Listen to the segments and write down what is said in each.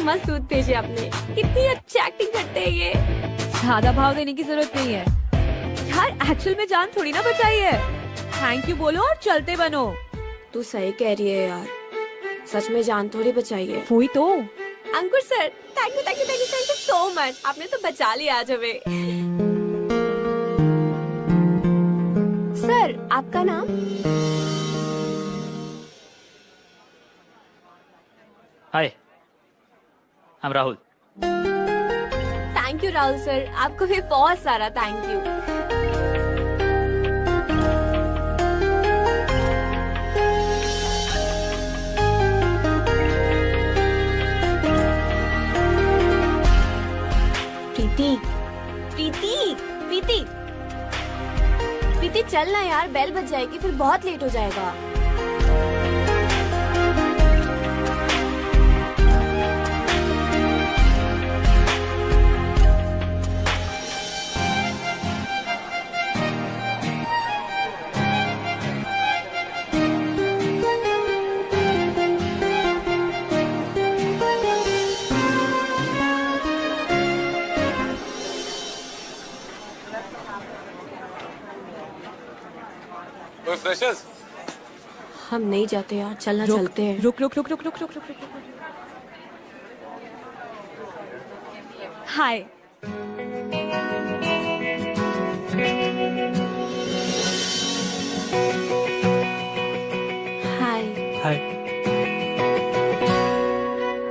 मस्त दूध भेजे आपने, कितनी अच्छी एक्टिंग करते हैं ये। ज्यादा भाव देने की जरूरत नहीं है यार, एक्चुअल में जान थोड़ी ना बचाई है। थैंक यू बोलो और चलते बनो। तू सही कह रही है यार, सच में जान थोड़ी बचाई है। हुई तो। Ankur sir, thank you thank you thank you thank you so much, आपने तो बचा लिया आज हमें। सर आपका नाम? Hi, I am Rahul. Thank you Rahul sir, आपको भी बहुत सारा थैंक यू। प्रीति प्रीति प्रीति प्रीति चल ना यार, बेल बज जाएगी फिर बहुत लेट हो जाएगा। फ्रेशर्स? हम नहीं जाते यार, चलना चलते हैं। रुक रुक रुक रुक रुक रुक रुक रुक। हाय। हाय। हाय।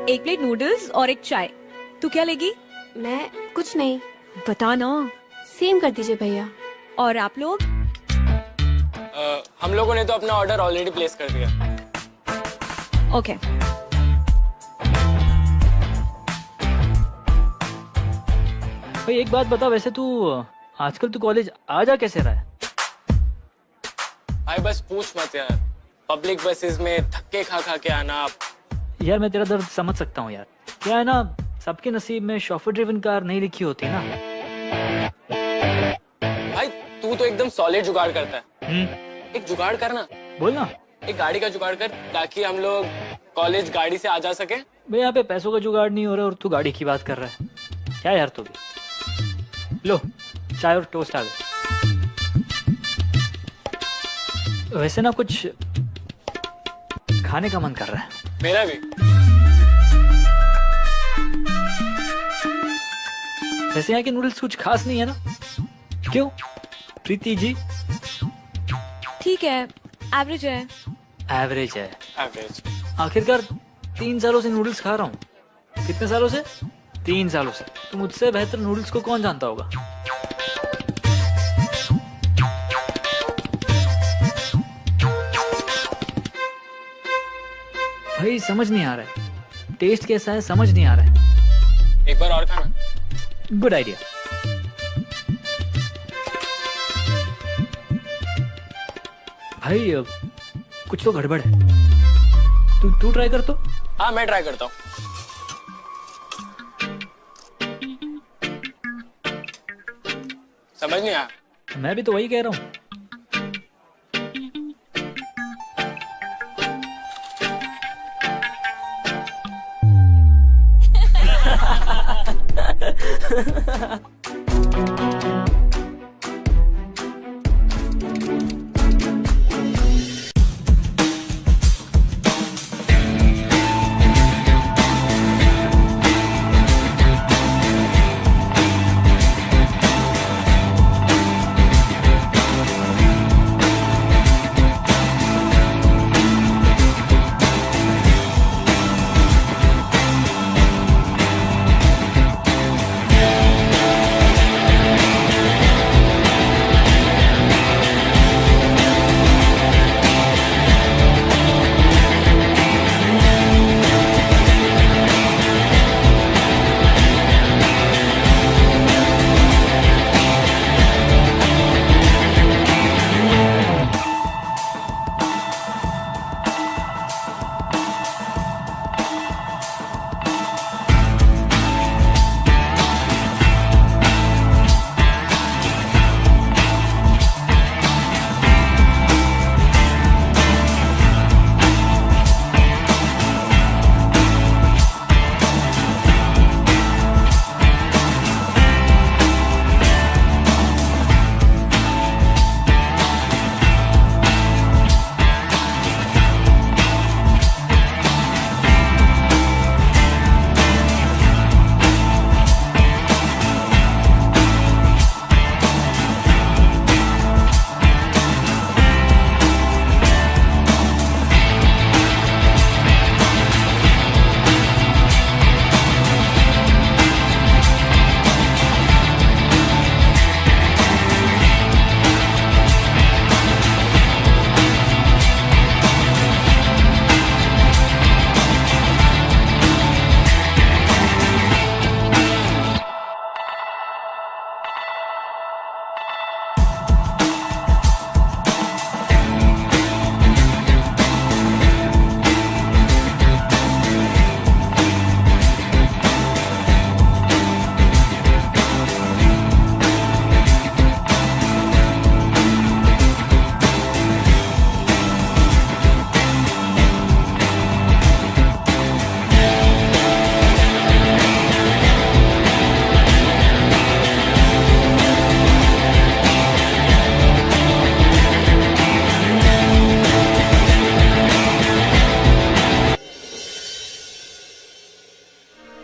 एक प्लेट नूडल्स और एक चाय। तू क्या लेगी? मैं कुछ नहीं। बता ना। सेम कर दीजिए भैया। और आप लोग? हम लोगों ने तो अपना ऑर्डर ऑलरेडी प्लेस कर दिया। ओके। भाई एक बात बता, वैसे तू आजकल तू कॉलेज आ जा कैसे रहा है? भाई बस पूछ मत यार, पब्लिक बसेस में धक्के खा खा के आना। यार मैं तेरा दर्द समझ सकता हूँ यार। क्या है ना, सबके नसीब में शॉफर ड्रिवन कार नहीं लिखी होती ना। भाई तू तो एकदम सॉलिड जुगाड़ करता है। एक जुगाड़ करना। बोल ना। एक गाड़ी का जुगाड़ कर ताकि हम लोग कॉलेज गाड़ी से आ जा सके। भाई यहाँ पे पैसों का जुगाड़ नहीं हो रहा और तू गाड़ी की बात कर रहा है। क्या यार तू भी। लो चाय और टोस्ट आ गए। वैसे ना कुछ खाने का मन कर रहा है। मेरा भी। वैसे यहाँ के नूडल्स कुछ खास नहीं है ना? क्यों प्रीति जी? ठीक है, एवरेज है। एवरेज है। एवरेज। आखिरकार 3 सालों से नूडल्स खा रहा हूँ। कितने सालों से? 3 सालों से। तो मुझसे बेहतर नूडल्स को कौन जानता होगा? भाई समझ नहीं आ रहा है, टेस्ट कैसा है समझ नहीं आ रहा है। एक बार और खाना। Good idea. भाई कुछ तो गड़बड़ है। तू ट्राई कर तो। हाँ मैं ट्राई करता हूँ। समझ नहीं आया। मैं भी तो वही कह रहा हूँ।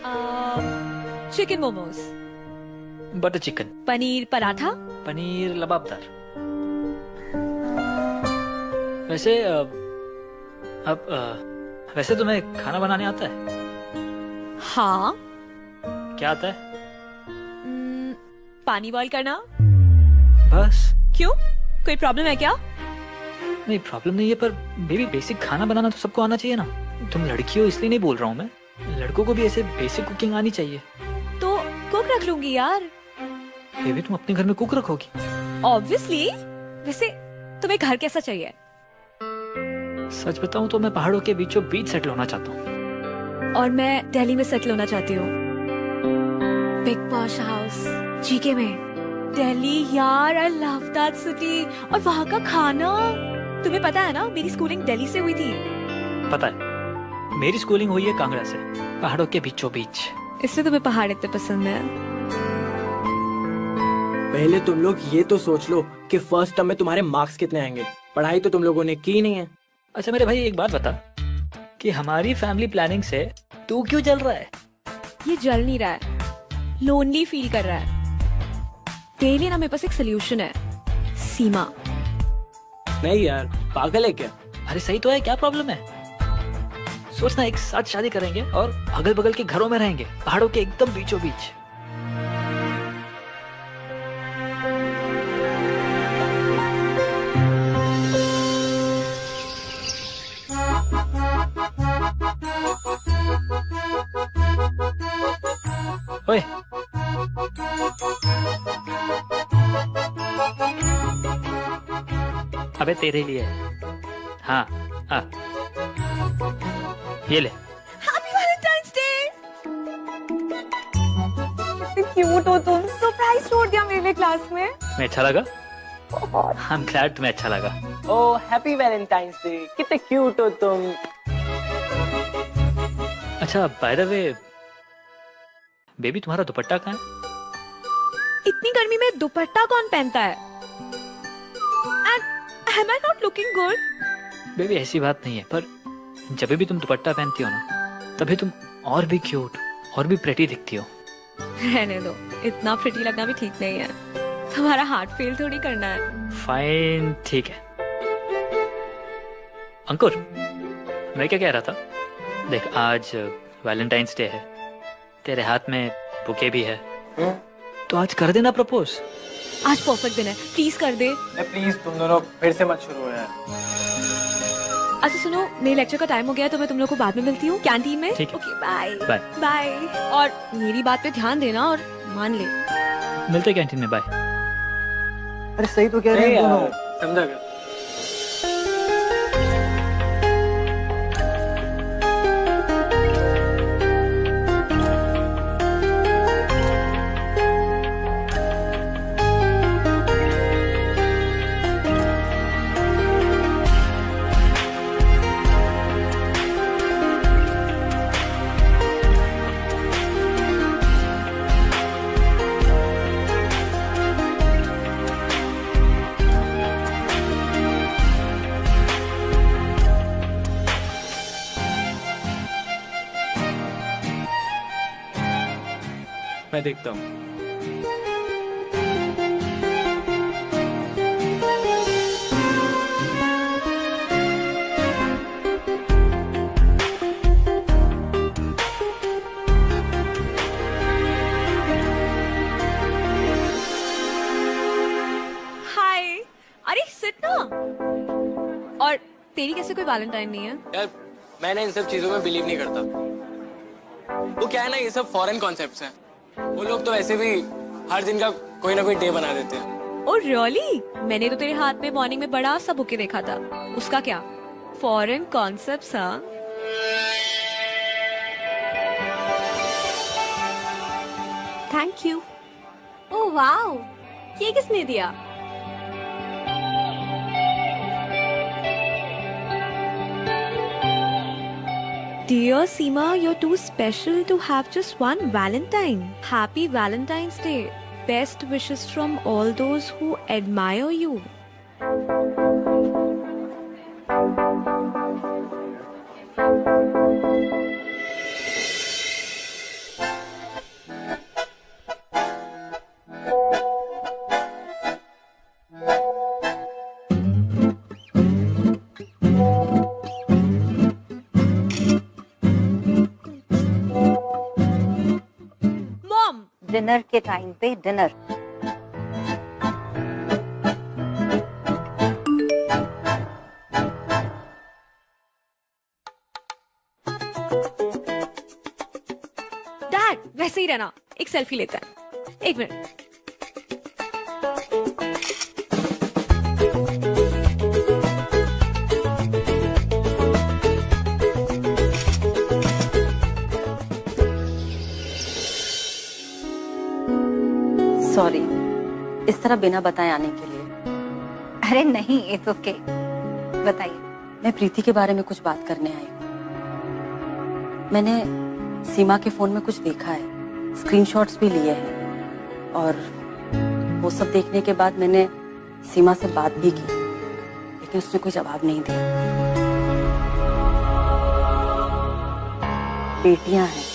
Chicken momos, butter chicken, paneer paratha, paneer लबाबदार। वैसे वैसे तुम्हें खाना बनाने आता है? हाँ। क्या आता है? पानी बॉईल करना। बस? क्यों, कोई प्रॉब्लम है क्या? नहीं, प्रॉब्लम नहीं है, पर बेबी बेसिक खाना बनाना तो सबको आना चाहिए ना। तुम लड़की हो इसलिए नहीं बोल रहा हूँ मैं, लड़कों को भी ऐसे बेसिक कुकिंग आनी चाहिए। तो कुक रख लूंगी यार। बेबी तुम अपने घर में कुक रखोगी? ऑब्वियसली। वैसे तुम्हें घर कैसा चाहिए? सच बताऊं तो मैं पहाड़ों के बीचों बीच सेटल होना चाहता हूँ। और मैं दिल्ली में सेटल होना चाहती हूँ, बिग पॉश हाउस जीके में। दिल्ली यार, आई लव दैट सिटी। और वहाँ का खाना, तुम्हें पता है ना मेरी स्कूलिंग दिल्ली से हुई थी। पता है, मेरी स्कूलिंग हुई है कांगड़ा से, पहाड़ों के बीचों बीच। इसलिए तुम्हें पहाड़ इतने पसंद है। पहले तुम लोग ये तो सोच लो कि फर्स्ट टर्म में तुम्हारे मार्क्स कितने आएंगे। पढ़ाई तो तुम लोगों ने की नहीं है। अच्छा मेरे भाई एक बात बता कि हमारी फैमिली प्लानिंग से तू क्यों जल रहा है? ये जल नहीं रहा है, लोनली फील कर रहा है। तेरे लिए ना मेरे पास एक सोल्यूशन है, सीमा। नहीं यार, पागल है क्या? अरे सही तो है, क्या प्रॉब्लम है? सोचना एक साथ शादी करेंगे और अगल बगल के घरों में रहेंगे, पहाड़ों के एकदम बीचों बीच। ओए, अबे तेरे लिए है। हाँ हाँ, ये ले। Happy Valentine's day. क्यूट हो तुम, सरप्राइज छोड़ दिया मेरे लिए क्लास में। मैं अच्छा लगा? आई एम ग्लैड तुम्हें अच्छा लगा। ओह हैप्पी वैलेंटाइंस डे, कितने क्यूट हो तुम। अच्छा बाय द वे, बेबी तुम्हारा दुपट्टा कहाँ है? इतनी गर्मी में दुपट्टा कौन पहनता है? And am I not looking good? Baby ऐसी बात नहीं है, पर जब भी तुम दुपट्टा पहनती हो ना, तभी तुम और भी क्यूट और भी प्रेटी दिखती हो। रहने दो, इतना प्रिटी लगना भी ठीक नहीं है। तुम्हारा हार्ट फेल थोड़ी करना है। फाइन, ठीक है। अंकुर, मैं क्या कह रहा था, देख आज वैलेंटाइंस डे है, तेरे हाथ में बुके भी है, तो आज कर देना प्रपोज। आज परफेक्ट दिन है, प्लीज कर दे। प्लीज तुम दोनों फिर से मत शुरू हो यार। अच्छा सुनो, मेरे लेक्चर का टाइम हो गया है, तो मैं तुम लोग को बाद में मिलती हूँ कैंटीन में। ठीक है। Okay bye bye. बाय। और मेरी बात पे ध्यान देना और मान ले। मिलते हैं कैंटीन में, बाय। अरे सही तो कह रहे हैं दोनों, समझा कर। मैं देखता हूँ। हाय, अरे सिट ना। और तेरी कैसे कोई वैलेंटाइन नहीं है? यार मैं ना इन सब चीजों में बिलीव नहीं करता। वो क्या है ना, ये सब फॉरेन कॉन्सेप्ट्स हैं। वो लोग तो वैसे भी हर दिन का कोई ना कोई डे बना देते हैं। Oh really? मैंने तो तेरे हाथ में मॉर्निंग में बड़ा सा बुके देखा था, उसका क्या? Foreign concepts? हाँ। Thank you. ओह वाओ, ये किसने दिया? Dear Seema, you're too special to have just one Valentine. Happy Valentine's Day. Best wishes from all those who admire you. Dinner के टाइम पे डिनर। डैड वैसे ही रहना, एक selfie लेते हैं। एक मिनट। सॉरी इस तरह बिना बताए आने के लिए। अरे नहीं, इट्स ओके। बताइए। मैं प्रीति के बारे में कुछ बात करने आई हूँ। मैंने सीमा के फोन में कुछ देखा है, स्क्रीनशॉट्स भी लिए हैं, और वो सब देखने के बाद मैंने सीमा से बात भी की, लेकिन उसने कोई जवाब नहीं दिया। बेटियां हैं।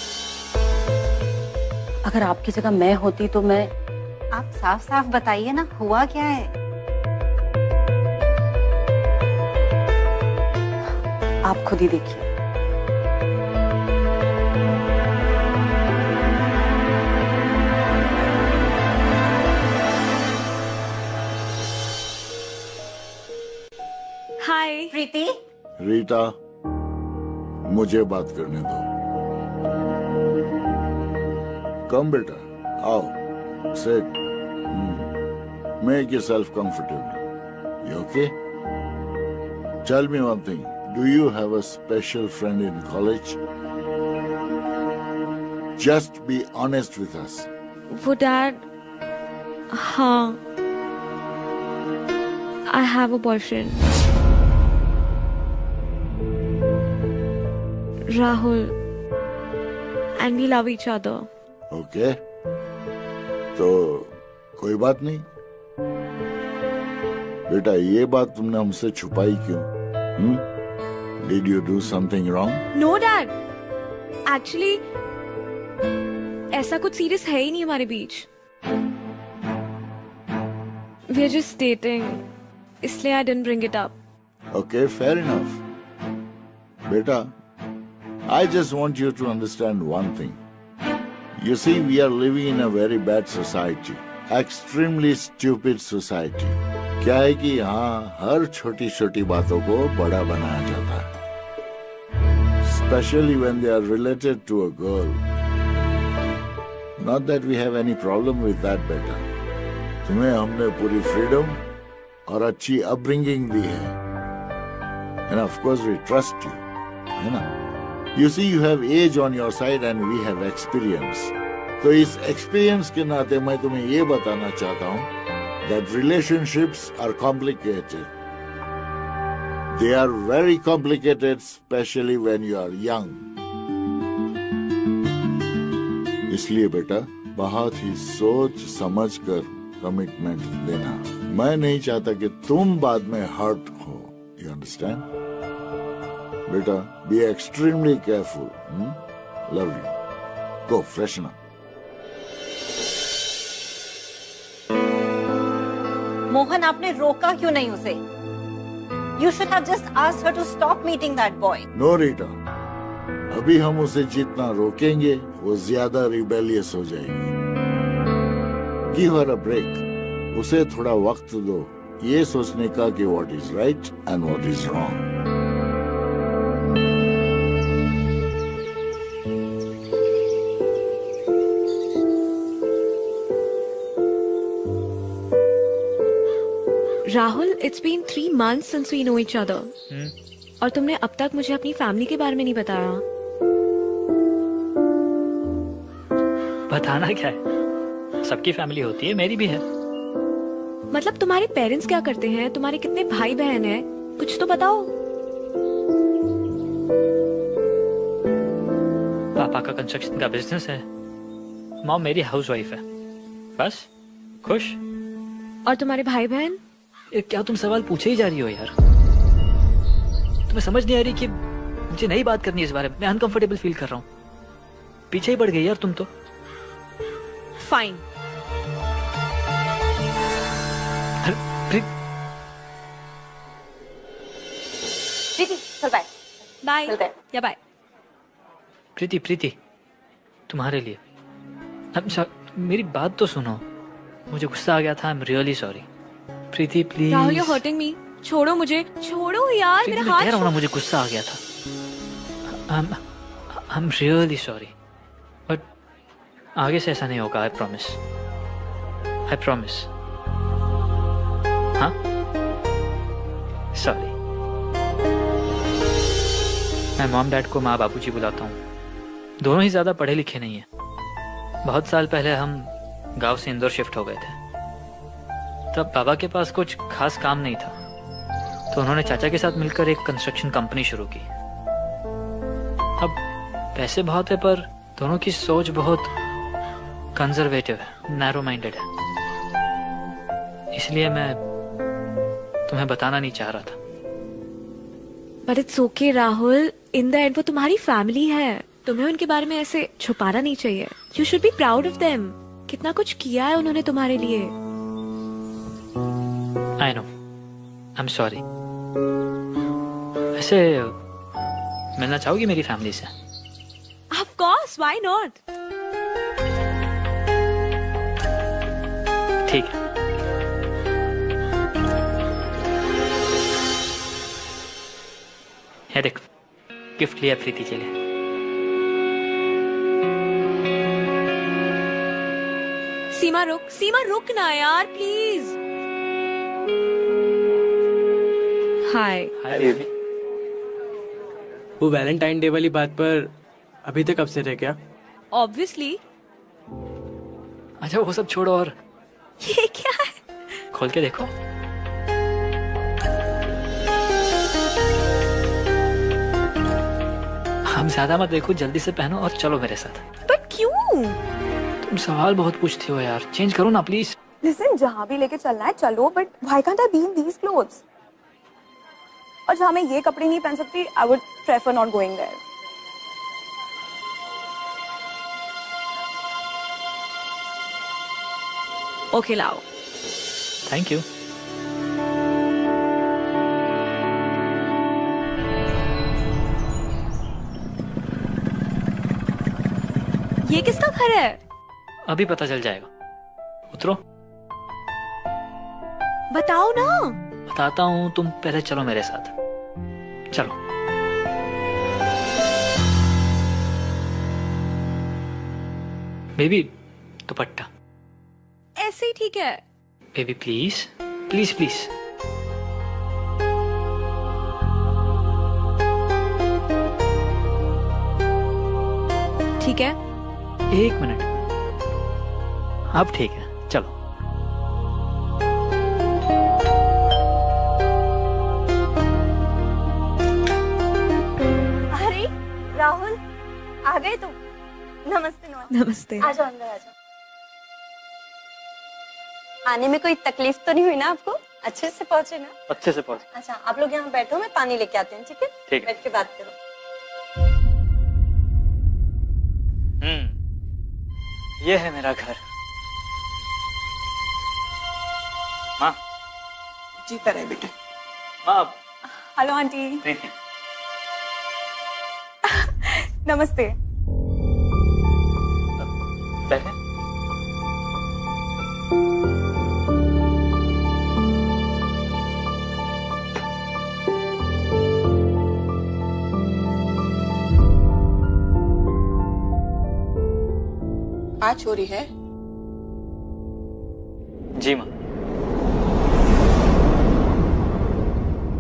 अगर आपकी जगह मैं होती तो मैं। आप साफ साफ बताइए ना, हुआ क्या है? आप खुद ही देखिए। हाय प्रीति। रीटा, मुझे बात करने दो। कम बेटा, आओ, sit. Make yourself comfortable. You okay? Tell me one thing. Do you have a special friend in college? Just be honest with us. वो डैड, हाँ, I have a boyfriend. Rahul, and we love each other. Okay? तो कोई बात नहीं। बेटा, ये बात तुमने हमसे छुपाई क्यों? Did you do something wrong? No dad, actually ऐसा कुछ सीरियस है ही नहीं हमारे बीच। We are just dating, इसलिए I didn't bring it up. Okay, fair enough. Beta, I just want you to understand one thing. You see, we are living in a very bad society. Extremely stupid society. क्या है कि यहाँ हर छोटी छोटी बातों को बड़ा बनाया जाता है. Especially when they are related to a girl. Not that we have any problem with that, beta. तुम्हें हमने पूरी freedom और अच्छी upbringing दी है. And of course we trust you. है ना? You see, you have age on your side and we have experience. तो इस experience के नाते मैं तुम्हें ये बताना चाहता हूँ that relationships are complicated. They are very complicated, especially when you are young. इसलिए बेटा बहुत ही सोच समझ कर कमिटमेंट लेना. मैं नहीं चाहता कि तुम बाद में हर्ट हो. You understand? बेटा, be extremely careful. Love you. Go freshen up. Mohan, आपने रोका क्यों नहीं उसे? You should have just asked her to stop meeting that boy. No, Rita. अभी हम उसे जितना रोकेंगे वो ज्यादा रिबेलियस हो जाएगी. Give her a break. उसे थोड़ा वक्त दो ये सोचने का कि what is right and what is wrong. Rahul, it's been 3 months since we know each other. और तुमने अब तक मुझे अपनी फैमिली के बारे में नहीं बताया. बताना क्या है? सबकी फैमिली होती है, मेरी भी है. मतलब तुम्हारे पेरेंट्स क्या करते हैं, तुम्हारे कितने भाई बहन हैं, कुछ तो बताओ. पापा का कंस्ट्रक्शन का बिजनेस है, मॉम मेरी हाउसवाइफ है. बस खुश. और तुम्हारे भाई बहन? क्या तुम सवाल पूछे ही जा रही हो यार? तुम्हें समझ नहीं आ रही कि मुझे नई बात करनी है इस बारे में. मैं अनकंफर्टेबल फील कर रहा हूँ. पीछे ही पड़ गई यार तुम तो. फाइन. प्रीति, चल बाय. बाय. चलते हैं. या बाय. प्रीति, तुम्हारे लिए. मेरी बात तो सुनो, मुझे गुस्सा आ गया था। आई am really sorry. Preeti please. Rahul you hurting me, छोड़ो मुझे, छोड़ो यार मेरा हाथ। कह रहा हूँ ना, मुझे गुस्सा आ गया था। आई एम रियली सॉरी, बट आगे से ऐसा नहीं होगा। I promise, I promise. हाँ, सॉरी। मैं मॉम डैड को माँ बाबूजी बुलाता हूँ। दोनों ही ज्यादा पढ़े लिखे नहीं है। बहुत साल पहले हम गांव से इंदौर शिफ्ट हो गए थे। तब बाबा के पास कुछ खास काम नहीं था, तो उन्होंने चाचा के साथ मिलकर एक कंस्ट्रक्शन कंपनी शुरू की। अब पैसे बहुत है, पर दोनों की सोच बहुत कंजर्वेटिव है, नैरो माइंडेड है। इसलिए मैं तुम्हें बताना नहीं चाह रहा था। But it's okay Rahul, in the end वो तुम्हारी फैमिली है, तुम्हें उनके बारे में ऐसे छुपाना नहीं चाहिए। You should be proud of them. कितना कुछ किया है उन्होंने तुम्हारे लिए। I know, I am sorry. वैसे मिलना चाहोगी मेरी फैमिली से? Of course, why not. ठीक है। है देख, गिफ्ट लिया प्रीति के लिए। सीमा रुक ना यार प्लीज। हाय। Hi baby. वो वैलेंटाइन डे वाली बात पर अभी तक अपसेट है क्या? ऑब्वियसली। अच्छा वो सब छोड़ो और ये क्या है? खोल के देखो। हम ज्यादा मत देखो, जल्दी से पहनो और चलो मेरे साथ। बट क्यों? तुम सवाल बहुत पूछती हो यार, चेंज करो ना प्लीज। लिसन, जहाँ भी लेके चलना है चलो, but why can't I be in these clothes? और जहाँ मैं ये कपड़े नहीं पहन सकती, I would prefer not going there. Okay लाओ। Thank you. ये किसका घर है? अभी पता चल जाएगा, उतरो। बताओ ना। बताता हूँ, तुम पहले चलो मेरे साथ। चलो। बेबी दुपट्टा। ऐसे ही ठीक है। Baby please please please. ठीक है। एक मिनट, अब ठीक है, चलो। अरे राहुल, आ गए तुम? नमस्ते। नमस्ते। आ जाओ अंदर, आ जाओ। आने में कोई तकलीफ तो नहीं हुई ना आपको? अच्छे से पहुंचे ना? अच्छे से पहुंच। अच्छा, आप लोग यहाँ बैठो, मैं पानी लेके आती हूँ, ठीक है? ठीक है। बैठ के बात करो। ये है मेरा घर। माँ। जीता रहे बेटा। माँ। Hello aunty. प्रीति। नमस्ते। बैठे। आज चोरी है? जी माँ।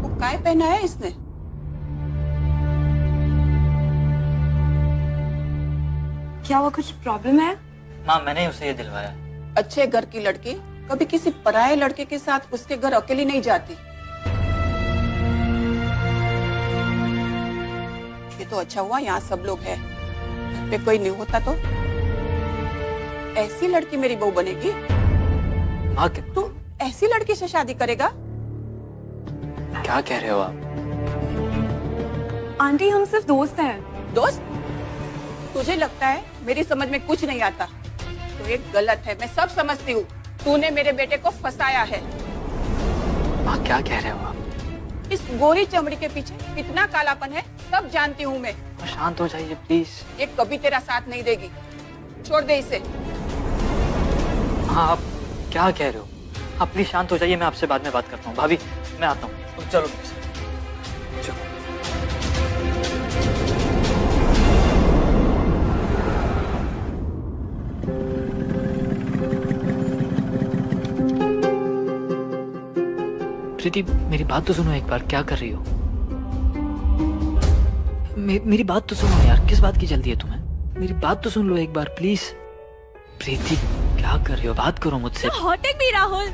वो काय पहना है इसने? क्या हुआ, कुछ प्रॉब्लम है? माँ मैंने उसे ये दिलवाया। अच्छे घर की लड़की कभी किसी पराये लड़के के साथ उसके घर अकेली नहीं जाती। ये तो अच्छा हुआ यहाँ सब लोग हैं। घर पे कोई नहीं होता तो ऐसी लड़की मेरी बहू बनेगी। माँ तू ऐसी लड़की से शादी करेगा? क्या कह रहे हो आप? आंटी हम सिर्फ दोस्त हैं। दोस्त? तुझे लगता है मेरी समझ में कुछ नहीं आता? तो ये गलत है, मैं सब समझती हूँ। तूने मेरे बेटे को फंसाया है। माँ क्या कह रहे हो आप? इस गोरी चमड़ी के पीछे कितना कालापन है सब जानती हूँ मैं। शांत हो जाइए प्लीज। ये कभी तेरा साथ नहीं देगी, छोड़ दे इसे। हाँ आप क्या कह रहे हो? आप प्लीज शांत हो जाइए, मैं आपसे बाद में बात करता हूँ। भाभी मैं आता हूँ। चलो प्रीति मेरी बात तो सुनो एक बार, क्या कर रही हो? मेरी बात तो सुनो यार, किस बात की जल्दी है तुम्हें? मेरी बात तो सुन लो एक बार प्लीज। प्रीति क्या कर रही हो? बात करो मुझसे। हॉटिंग भी राहुल,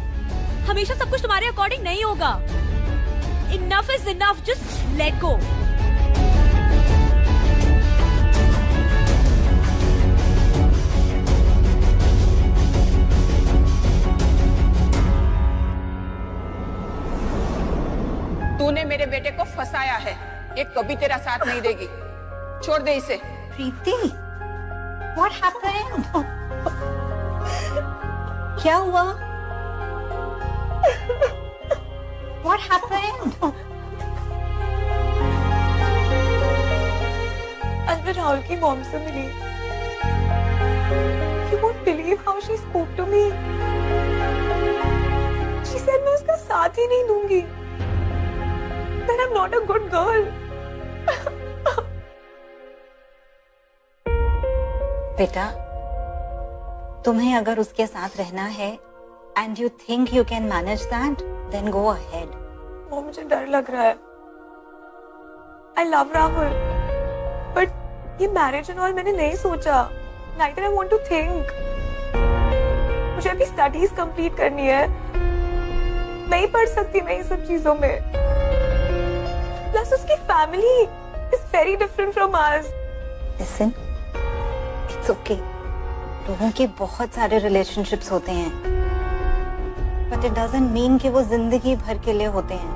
हमेशा सब कुछ तुम्हारे अकॉर्डिंग नहीं होगा। Enough is enough, just let go. तूने मेरे बेटे को फंसाया है, ये कभी तेरा साथ नहीं देगी। छोड़ दे इसे। प्रीति, what happened? क्या हुआ? What happened? आज मैं राहुल की मॉम से मिली। You won't believe how she spoke to me. She said मैं उसका साथ ही नहीं दूंगी। That I'm not a good girl. बेटा, तुम्हें अगर उसके साथ रहना है and you think you can manage that, then go ahead. वो मुझे डर लग रहा है। I love Rahul, but ये marriage and all मैंने नहीं सोचा। Neither I want to think. मुझे अभी studies complete करनी है। नहीं पढ़ सकती मैं इन सब चीजों में। Plus उसकी family is very different from ours. Listen, it's okay. लोगों के बहुत सारे relationships होते हैं, but it doesn't mean कि वो जिंदगी भर के लिए होते हैं।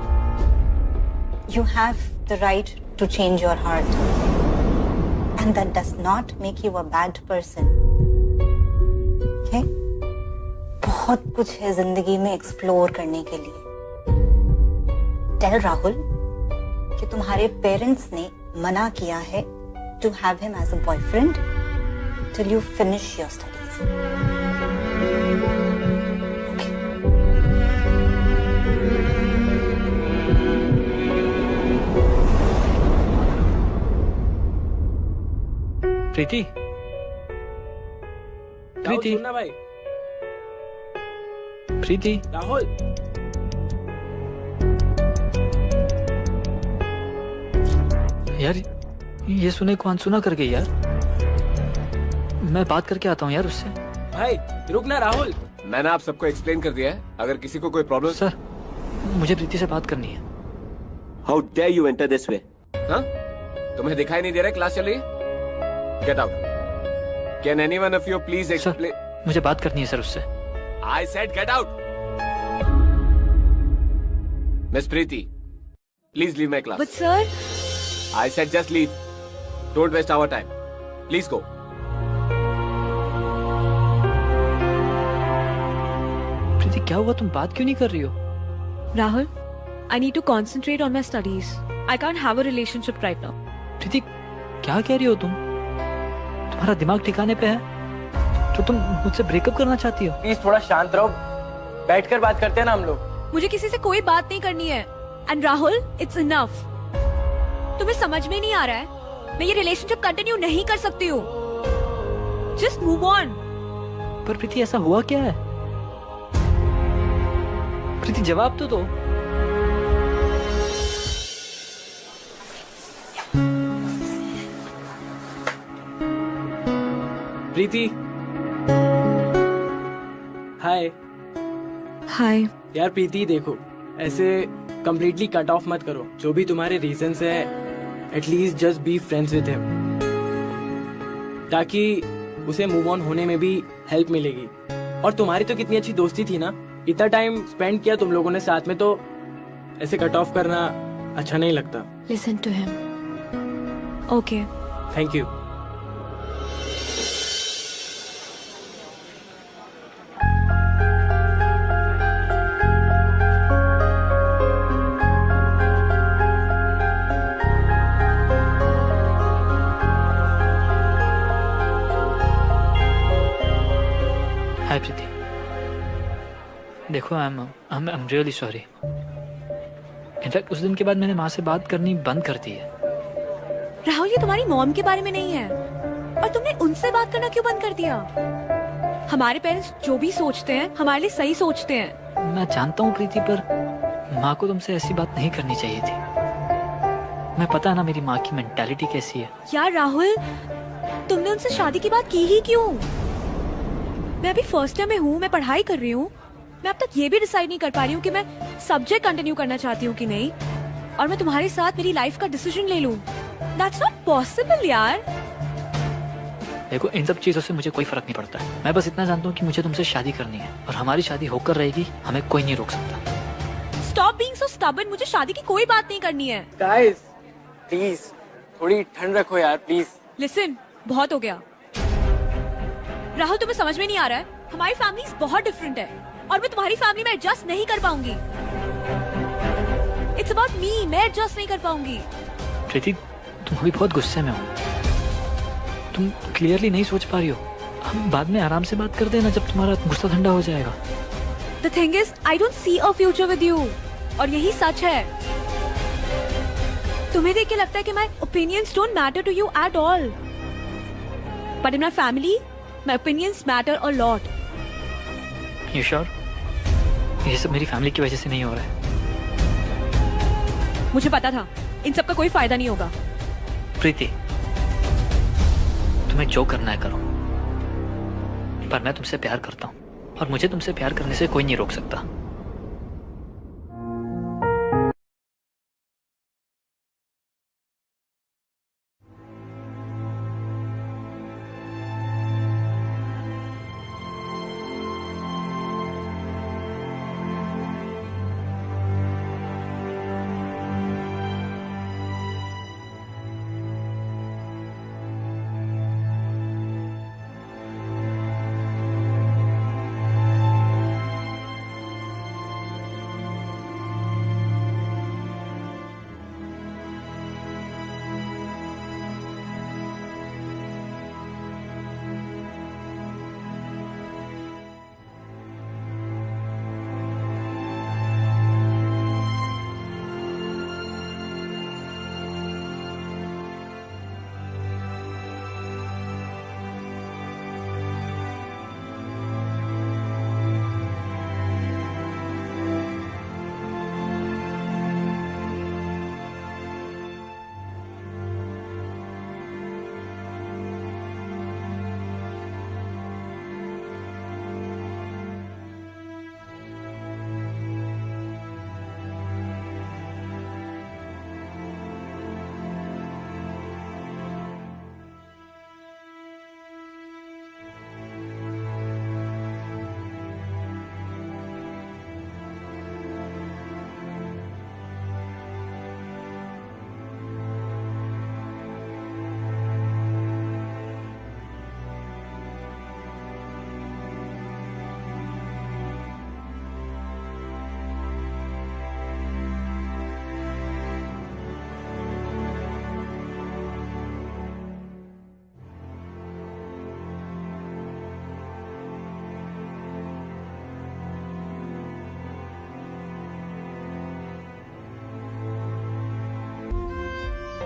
You have the right to change your heart, and that does not make you a bad person. Okay? बहुत कुछ है जिंदगी में एक्सप्लोर करने के लिए। Tell राहुल कि तुम्हारे पेरेंट्स ने मना किया है to have him as a boyfriend till you finish your studies. Okay. प्रीति, प्रीति, सुनना भाई। प्रीति, राहुल, यार ये सुने को अनसुना कर गई यार। मैं बात करके आता हूँ यार उससे। भाई रुक ना राहुल। मैंने आप सबको एक्सप्लेन कर दिया है, अगर किसी को कोई प्रॉब्लम। सर मुझे प्रीति से बात करनी है। How dare you enter this way? हाँ? तुम्हें दिखाई नहीं दे रहा क्लास चल रही है? Get out. Can anyone of you please explain? मुझे बात करनी है सर उससे। I said get out. Miss Preeti, please leave my class. But sir, I said just leave. Don't waste our time. Please go. प्रीति क्या हुआ? तुम बात क्यों नहीं कर रही हो? Rahul, I need to concentrate on my studies. I can't have a relationship right now. प्रीति क्या कह रही हो तुम? तुम्हारा दिमाग ठिकाने पे है? तो तुम मुझसे ब्रेकअप करना चाहती हो? प्लीज थोड़ा शांत रहो, बैठकर बात करते हैं ना हम लोग। मुझे किसी से कोई बात नहीं करनी है। And Rahul, it's enough. तुम्हें समझ में नहीं आ रहा है? मैं ये रिलेशनशिप कंटिन्यू नहीं कर सकती हूँ। Just move on. पर प्रीति ऐसा हुआ क्या है? प्रीति जवाब तो दो। प्रीति, हाय। हाय। यार प्रीति देखो, ऐसे कंप्लीटली कट ऑफ मत करो। जो भी तुम्हारे रीजंस है, at least just be friends with him, ताकि उसे मूव ऑन होने में भी हेल्प मिलेगी। और तुम्हारी तो कितनी अच्छी दोस्ती थी ना, इतना टाइम स्पेंड किया तुम लोगों ने साथ में, तो ऐसे कट ऑफ करना अच्छा नहीं लगता। Listen to him. Okay. Thank you. Hi Preeti. देखो I am really sorry. In fact उस दिन के बाद मैंने माँ से बात करनी बंद कर दी है। राहुल, ये तुम्हारी मॉम के बारे में नहीं है, और तुमने उनसे बात करना क्यों बंद कर दिया? हमारे पेरेंट्स जो भी सोचते हैं हमारे लिए सही सोचते हैं। मैं जानता हूँ प्रीति, पर माँ को तुमसे ऐसी बात नहीं करनी चाहिए थी। मैं पता है ना मेरी माँ की मेंटालिटी कैसी है। यार राहुल, तुमने उनसे शादी की बात की ही क्यों? मैं अभी फर्स्ट ईयर में हूँ, मैं पढ़ाई कर रही हूँ। मैं अब तक ये भी डिसाइड नहीं कर पा रही हूँ कि मैं सब्जेक्ट कंटिन्यू करना चाहती हूँ कि नहीं, और मैं तुम्हारे साथ मेरी लाइफ का डिसीजन ले लूँ। That's not possible यार। देखो, इन सब चीजों से मुझे कोई फर्क नहीं पड़ता है। मैं बस इतना जानता हूँ कि मुझे तुमसे शादी करनी है, और हमारी शादी होकर रहेगी, हमें कोई नहीं रोक सकता। Stop being so stubborn, मुझे शादी की कोई बात नहीं करनी है। गाइस प्लीज थोड़ी ठंड रखो यार, प्लीज। Listen, बहुत हो गया। राहुल, तुम्हें समझ में नहीं आ रहा है? हमारी फैमिलीज बहुत डिफरेंट है, और मैं तुम्हारी फैमिली में एडजस्ट नहीं कर पाऊंगी। It's about me, मैं एडजस्ट नहीं कर पाऊंगी। प्रीति, तुम अभी बहुत गुस्से में हो। तुम क्लियरली नहीं सोच पा रही हो। हम बाद में आराम से बात कर देना जब तुम्हारा गुस्सा ठंडा हो जाएगा। The thing is, I don't see a future with you, और यही सच है। तुम्हें देख के लगता है कि my opinions don't matter to you at all, but in my family, my opinions matter a lot. You sure? ये सब मेरी फैमिली की वजह से नहीं हो रहा है। मुझे पता था इन सब का कोई फायदा नहीं होगा। प्रीति, तुम्हें जो करना है करो, पर मैं तुमसे प्यार करता हूँ, और मुझे तुमसे प्यार करने से कोई नहीं रोक सकता।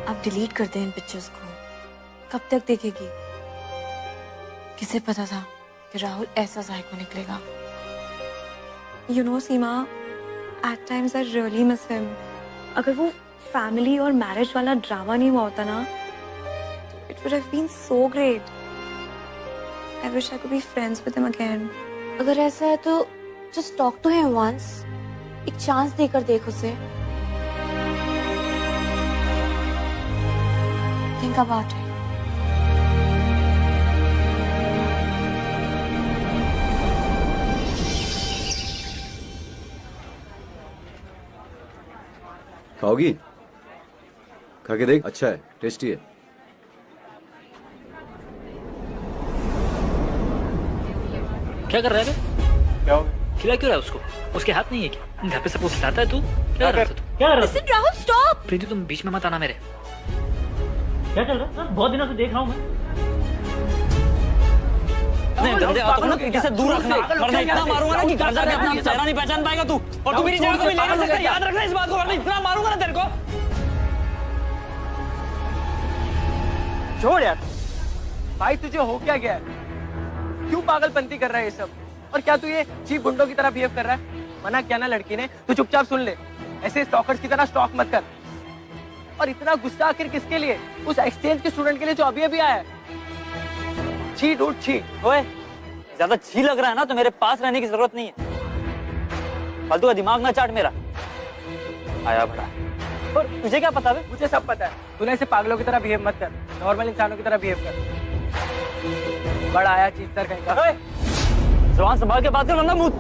आप डिलीट कर दें इन पिक्चर्स को। कब तक देखेगी? किसे पता था कि राहुल ऐसा साइको निकलेगा। You know, Seema, at times I really miss him. अगर वो फैमिली और मैरिज वाला ड्रामा नहीं हुआ होता ना, it would have been so great. I wish I could be friends with him again. अगर ऐसा है तो just talk to him once. एक चांस देकर देख उसे। Think about it. खाओगी? खा के देख, अच्छा है, टेस्टी है। क्या कर रहा है? क्या खिला क्यों रहा है उसको? उसके हाथ नहीं है क्या? घर पे सबको खिलाता है तू? क्या कर रहा है तू? क्या कर रहा है? Listen, Rahul, stop! प्रीति, तुम बीच में मत आना मेरे। क्या चल रहा है? बहुत दिनों से देख रहा हूँ मैं। इतने गंदे हाथों को प्रीति से दूर रखना, वरना इतना मारूंगा ना कि घर जाके अपना चेहरा नहीं पहचान पाएगा तू। और तू मेरी जगह कभी ले नहीं सकता, याद रखना इस बात को, वरना इतना मारूंगा ना तेरे को। छोड़ यार भाई, तुझे हो क्या गया है? क्यों पागलपंती कर रहा है ये सब? और क्या तू ये चीप गुंडों की तरह बिहेव कर रहा है? मना किया ना लड़की ने, तू चुपचाप सुन ले। ऐसे स्टॉकर्स की तरह स्टॉक मत कर। और इतना गुस्सा आखिर किसके लिए? उस एक्सचेंज के स्टूडेंट के लिए जो अभी अभी आया है। छी डूड छी। ओए ज्यादा छी लग रहा है ना तो मेरे पास रहने की जरूरत नहीं है। फालतू का दिमाग ना चाट मेरा। आया बड़ा। और तुझे क्या पता है? मुझे सब पता है। तूने ऐसे पागलों की तरह बिहेव मत कर, नॉर्मल इंसानों की तरह बिहेव कर। बड़ा आया चीटर कहीं का। जुबान संभाल के बात कर वरना मुंह।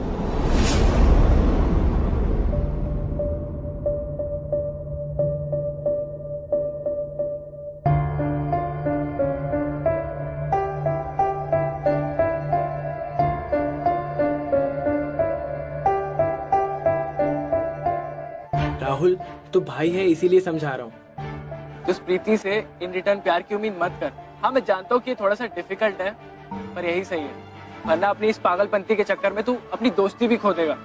राहुल तू भाई है इसीलिए समझा रहा हूँ। उस प्रीति से इन रिटर्न प्यार की उम्मीद मत कर। हाँ मैं जानता हूँ कि ये थोड़ा सा डिफिकल्ट है, पर यही सही है, वरना अपनी इस पागलपंती के चक्कर में तू अपनी दोस्ती भी खो देगा।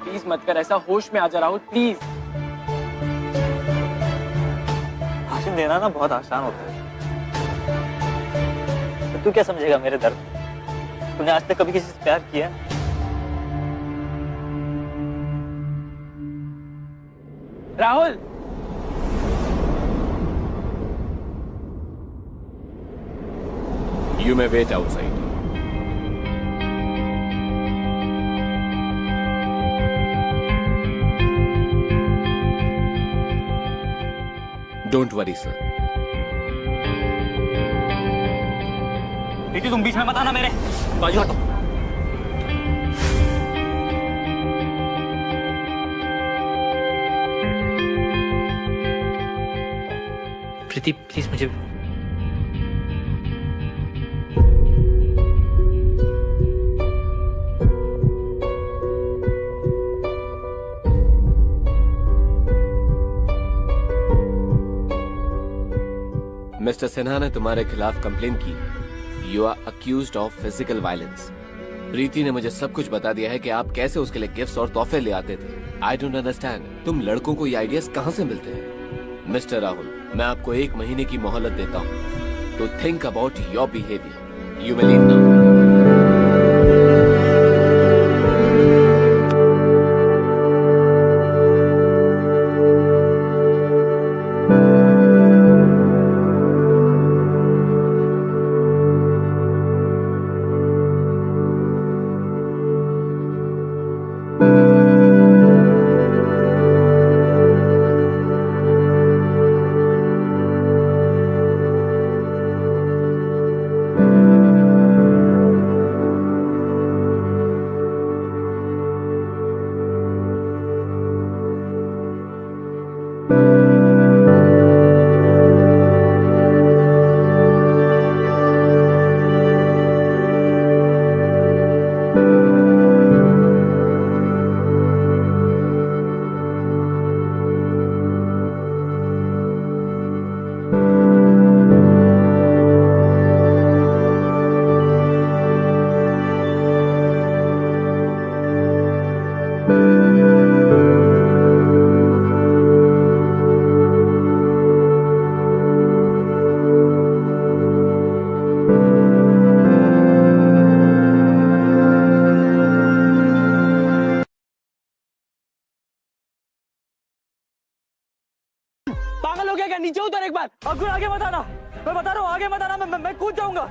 प्लीज मत कर ऐसा, होश में आ जा राहुल प्लीज। भाषण देना ना बहुत आसान होता है, तो तू क्या समझेगा मेरे दर्द? तूने आज तक कभी किसी से प्यार किया? Rahul You may wait outside. Don't worry, sir. प्रीति तुम बीच में मत आना मेरे, बाजू हटो। प्रीति प्लीज मुझे मिस्टर सिन्हा ने तुम्हारे खिलाफ कंप्लेन की। You are accused of physical violence. Preeti ने मुझे सब कुछ बता दिया है कि आप कैसे उसके लिए गिफ्ट्स और तोहफे ले आते थे। आई डोंट अंडरस्टैंड, तुम लड़कों को ये आइडियाज कहाँ से मिलते हैं? मिस्टर राहुल, मैं आपको 1 महीने की मोहलत देता हूँ तो think about your behaviour. You may leave now. पागल हो गया क्या? नीचे उतर एक बार। अब्दुल आगे मत आना, मैं बता रहा हूँ, आगे मत आना। मैं कूद जाऊंगा,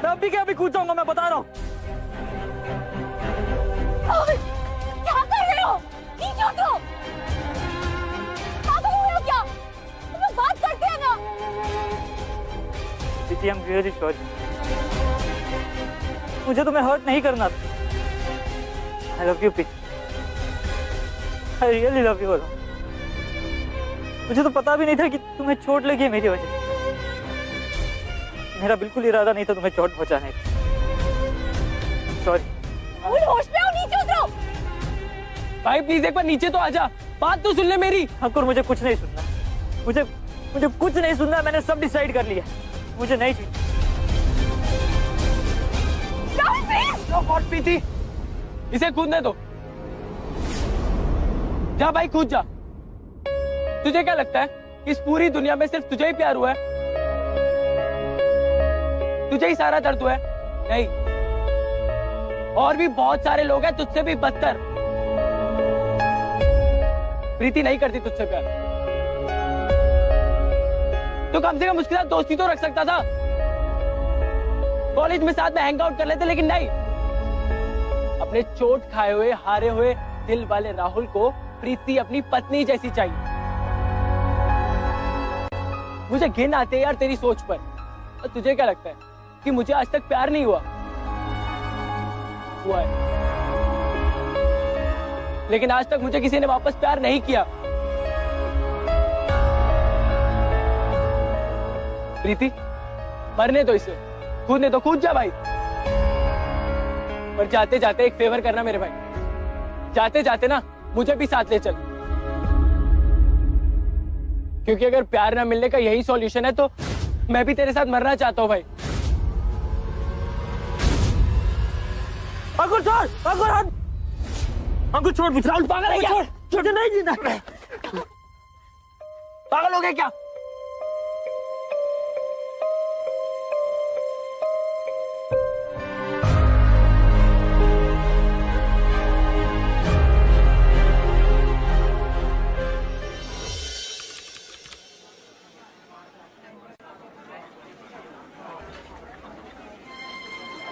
मैं अभी क्या अभी कूद जाऊंगा, मैं बता रहा हूँ। क्या कर रहे हो? नीचे उतरो। पागल हो रहे हो क्या? तुम लोग बात करते हैं ना। प्रीति, I'm really sorry। मुझे तुम्हें हर्ट नहीं करना था। I love you, Preeti. I really love you। मुझे तो पता भी नहीं था कि तुम्हें चोट लगी है मेरी वजह से। मेरा बिल्कुल इरादा नहीं था तुम्हें चोट पहुंचाने का। सॉरी। होश में आओ, नीचे उतरो। भाई प्लीज एक बार नीचे तो आजा, बात तो सुन ले मेरी। ठाकुर, मुझे कुछ नहीं सुनना, मुझे कुछ नहीं सुनना। मैंने सब डिसाइड कर लिया, मुझे नहीं चाहिए। प्रीति, इसे कूदने दो। जा भाई कूद जा। तुझे क्या लगता है इस पूरी दुनिया में सिर्फ तुझे ही प्यार हुआ है? तुझे ही सारा दर्द हुआ है? नहीं, और भी बहुत सारे लोग हैं तुझसे भी बदतर। प्रीति नहीं करती तुझसे प्यार, तो कम से कम उसके साथ दोस्ती तो रख सकता था। कॉलेज में साथ में हैंग आउट कर लेते, लेकिन नहीं। अपने चोट खाए हुए हारे हुए दिल वाले राहुल को प्रीति अपनी पत्नी जैसी चाहिए। मुझे घिन आती है यार तेरी सोच पर। और तुझे क्या लगता है कि मुझे आज तक प्यार नहीं हुआ? हुआ है, लेकिन आज तक मुझे किसी ने वापस प्यार नहीं किया। प्रीति, मरने दो इसे, कूदने दो, कूद जा भाई। पर जाते जाते एक फेवर करना मेरे भाई, जाते जाते ना मुझे भी साथ ले चल, क्योंकि अगर प्यार ना मिलने का यही सॉल्यूशन है तो मैं भी तेरे साथ मरना चाहता हूँ भाई। अंकुर छोड़, अंकुर हट, अंकुर छोड़, राहुल पागल है क्या? छोड़, नहीं जीना। पागल हो गए क्या?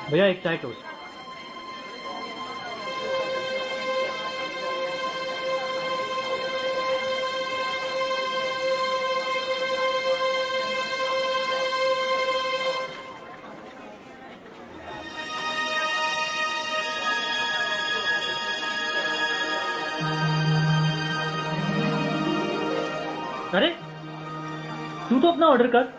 भैया एक चाय टोस्ट। अरे तू तो अपना ऑर्डर कर।